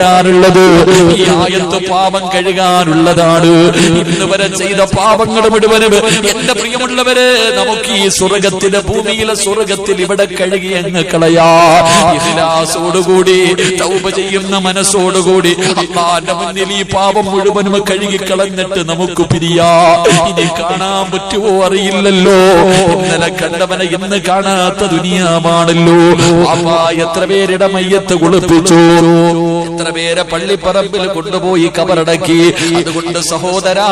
ഈ ആയത്ത് പാപം കഴുകാനുള്ളതാണ്. ഇന്ന് വരെ ചെയ്ത പാപങ്ങൾ മുഴുവനും എന്റെ പ്രിയമുള്ളവരെ നമുക്ക് ഈ സ്വർഗത്തിലെ ഭൂമിയിലെ സ്വർഗത്തിൽ ഇവിടെ കഴുകി അങ്ങ് കളയാ. ഇഖ്ലാസോടുകൂടി തൗബ ചെയ്യുന്ന മനസ്സോടുകൂടി അല്ലാഹുവിന്റെ മുന്നിൽ ഈ പാപം മുഴുവനും കഴുകി കളഞ്ഞിട്ട് നമുക്ക് പിരിയാ. ഇനി കാണാൻ പറ്റുമോ അറിയില്ലല്ലോ. ഇന്നലെ കണ്ടവനെ ഇന്ന് കാണാത്ത ദുനിയാവാണല്ലോ. എത്ര പേരുടെ മയ്യത്ത് കുളിപ്പിച്ചു, എത്ര പേരെ പള്ളിപ്പറമ്പിൽ കൊണ്ടുപോയി കബറടക്കി. അതുകൊണ്ട് സഹോദരാ,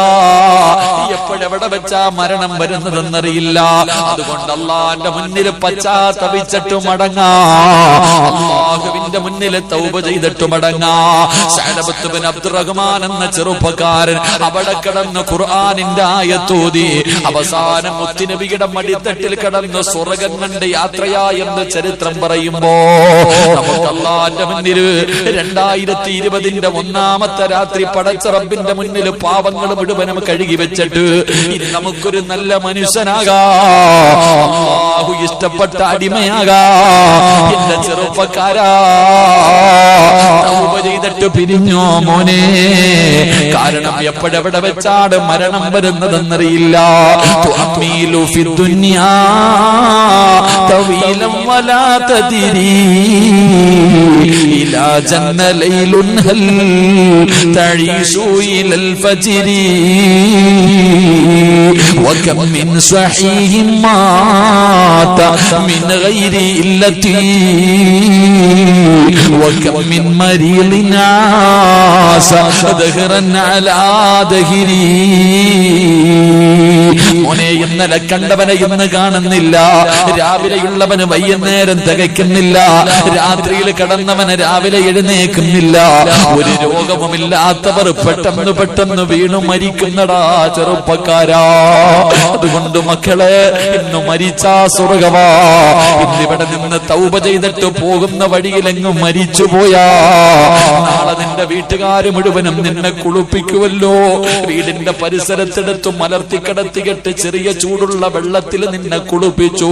എപ്പോഴെവിടെ വെച്ചാ മരണം വരുന്നതെന്നറിയില്ല. അതുകൊണ്ട് അല്ലാഹുവിന്റെ മുന്നിൽ പശ്ചാത്തപിച്ചിട്ട് മടങ്ങാ, അല്ലാഹുവിന്റെ മുന്നിൽ തൗബ ചെയ്തിട്ട് മടങ്ങാ. സഅലബത്ത് ബിൻ അബ്ദുറഹ്മാൻ എന്ന ചെറുപ്പക്കാരൻ അവിടെ കിടന്ന് ഖുർആനിന്റെ ആയത്തോതി അവസാനം മുത്തുനബിയുടെ മടിത്തട്ടിൽ കിടന്ന് സ്വർഗ്ഗം കണ്ട് യാത്രയാ എന്ന് ചരിത്രം പറയുമ്പോ നമുക്ക് അല്ലാഹുവിന്റെ മുന്നിൽ 2020 ഒന്നാമത്തെ രാത്രി പടച്ച റബ്ബിന്റെ മുന്നിൽ പാപങ്ങൾ മുഴുവനും കഴുകി വെച്ചിട്ട് ഇനി നമുക്കൊരു നല്ല മനുഷ്യനാകാ, അല്ലാഹു ഇഷ്ടപ്പെട്ട അടിമയാകാ. എന്റെ ചെറുപ്പക്കാരാ, തൗബ ചെയ്തിട്ട് പിരിഞ്ഞോ മോനെ. കാരണം എപ്പോഴെവിടെ വെച്ചാണ് മരണം വരുന്നതെന്നറിയില്ല. തുഅമീലു ഫിദ്ദുനിയാ തവീലൻ വലാ തദ്രി ഇലാ ജന്ന ലൈലുൻ ഹൽ തഈശു ഇലൽ ഫജ്രി വകം മിൻ സഹീഹിൻ മാത മിൻ ഗൈരി ഇല്ലതി വകം മിൻ മരീദിൻ ആസ ദഹറൻ അലാ ദഹരി. മോനെ, ഇന്നലെ കണ്ടവനെ ഇന്ന് കാണുന്നില്ല, രാവിലെയുള്ളവന് വൈകുന്നേരം തികയ്ക്കുന്നില്ല, രാത്രിയിൽ കിടന്നവന് രാവിലെ എഴുന്നേക്കുന്നില്ല. ഒരു രോഗവുമില്ലാത്തവർ പെട്ടെന്ന് പെട്ടെന്ന് വീണു മരിക്കുന്നടാ ചെറുപ്പക്കാരാ. അതുകൊണ്ട് മക്കളെ, ഇന്ന് മരിച്ചാ സ്വർഗവാ. ഇന്നിവിടെ നിന്ന് തൗബ ചെയ്തിട്ട് പോകുന്ന വഴിയിലെങ്ങും മരിച്ചു പോയാ നാളെ നിന്റെ വീട്ടുകാര് മുഴുവനും നിന്നെ കുളിപ്പിക്കുമല്ലോ. വീടിന്റെ പരിസരത്തെടുത്ത് മലർത്തിക്കിടത്തിയിട്ട് ചെറിയ ചൂടുള്ള വെള്ളത്തിൽ നിന്നെ കുളിപ്പിച്ചു.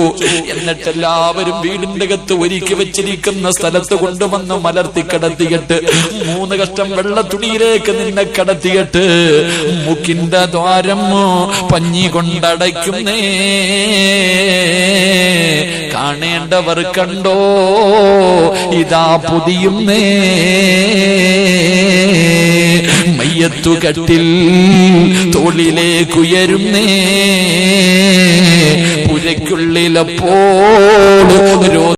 എന്നിട്ട് എല്ലാവരും വീടിന്റെ അകത്ത് ഒരുക്കി വെച്ചിരിക്കുന്ന സ്ഥലത്ത് കൊണ്ടുവന്ന് മലർത്തിക്കിടത്തിയിട്ട് 3 കഷ്ടം വെള്ള തുണിയിലേക്ക് നിന്നെ കിടത്തിയിട്ട് മൂക്കിന്റെ ദ്വാരം പഞ്ഞി കൊണ്ടടയ്ക്കുന്നേ. കാണേണ്ടവർ കണ്ടോ, ഇതാ പുതിയുന്നേ. മയ്യത്തുകട്ടിൽ തോളിലേക്കുയരുന്നേ. പുരയ്ക്കുള്ളിലപ്പോൾ